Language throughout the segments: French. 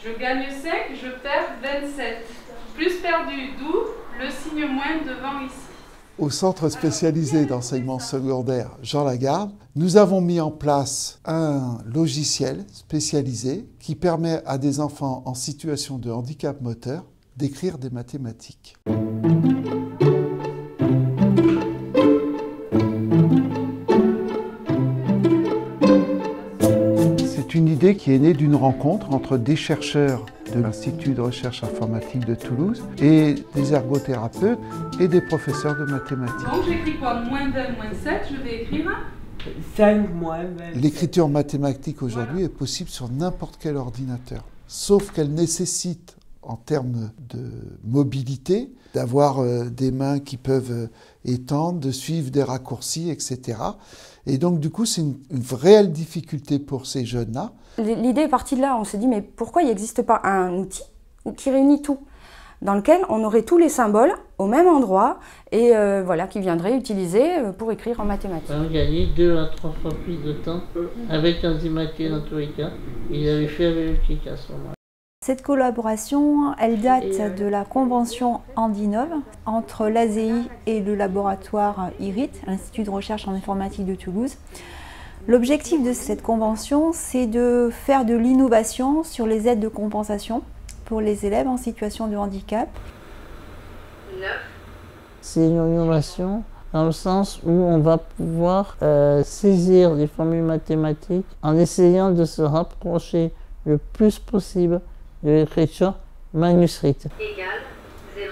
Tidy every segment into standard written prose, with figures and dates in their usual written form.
Je gagne 5, je perds 27. Plus perdu, d'où le signe moins devant ici. Au Centre spécialisé d'enseignement secondaire Jean Lagarde, nous avons mis en place un logiciel spécialisé qui permet à des enfants en situation de handicap moteur d'écrire des mathématiques. C'est une idée qui est née d'une rencontre entre des chercheurs de l'Institut de recherche informatique de Toulouse et des ergothérapeutes et des professeurs de mathématiques. Donc j'écris quoi? Moins 20, moins 7, je vais écrire 5 moins 20. L'écriture mathématique aujourd'hui est possible sur n'importe quel ordinateur, sauf qu'elle nécessite, en termes de mobilité, d'avoir des mains qui peuvent étendre, de suivre des raccourcis, etc. Et donc, du coup, c'est une réelle difficulté pour ces jeunes-là. L'idée est partie de là. On s'est dit, mais pourquoi il n'existe pas un outil qui réunit tout, dans lequel on aurait tous les symboles au même endroit et voilà, qui viendrait utiliser pour écrire en mathématiques. On a gagné 2 à 3 fois plus de temps avec un Mathieu dans tous les cas. Il avait fait avec le clic à ce moment-là. Cette collaboration, elle date de la convention Handinov entre l'ASEI et le laboratoire IRIT, l'Institut de recherche en informatique de Toulouse. L'objectif de cette convention, c'est de faire de l'innovation sur les aides de compensation pour les élèves en situation de handicap. C'est une innovation dans le sens où on va pouvoir saisir les formules mathématiques en essayant de se rapprocher le plus possible de l'écriture manuscrite. Égale 0.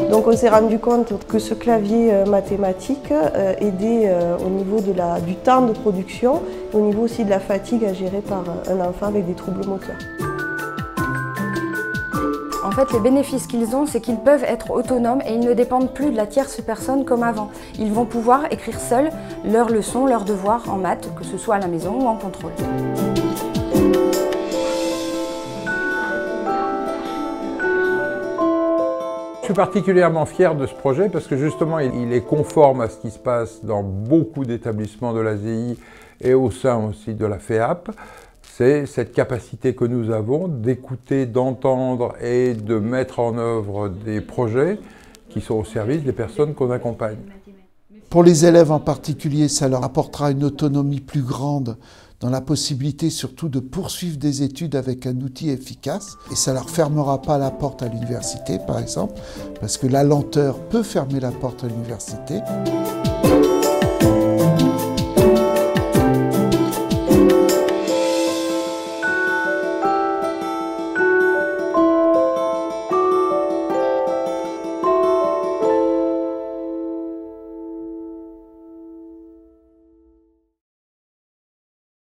Donc on s'est rendu compte que ce clavier mathématique aidait au niveau du temps de production, et au niveau aussi de la fatigue à gérer par un enfant avec des troubles moteurs. En fait, les bénéfices qu'ils ont, c'est qu'ils peuvent être autonomes et ils ne dépendent plus de la tierce personne comme avant. Ils vont pouvoir écrire seuls leurs leçons, leurs devoirs en maths, que ce soit à la maison ou en contrôle. Je suis particulièrement fier de ce projet parce que justement il est conforme à ce qui se passe dans beaucoup d'établissements de l'ASEI et au sein aussi de la FEAP. C'est cette capacité que nous avons d'écouter, d'entendre et de mettre en œuvre des projets qui sont au service des personnes qu'on accompagne. Pour les élèves en particulier, ça leur apportera une autonomie plus grande dans la possibilité surtout de poursuivre des études avec un outil efficace. Et ça ne leur fermera pas la porte à l'université, par exemple, parce que la lenteur peut fermer la porte à l'université.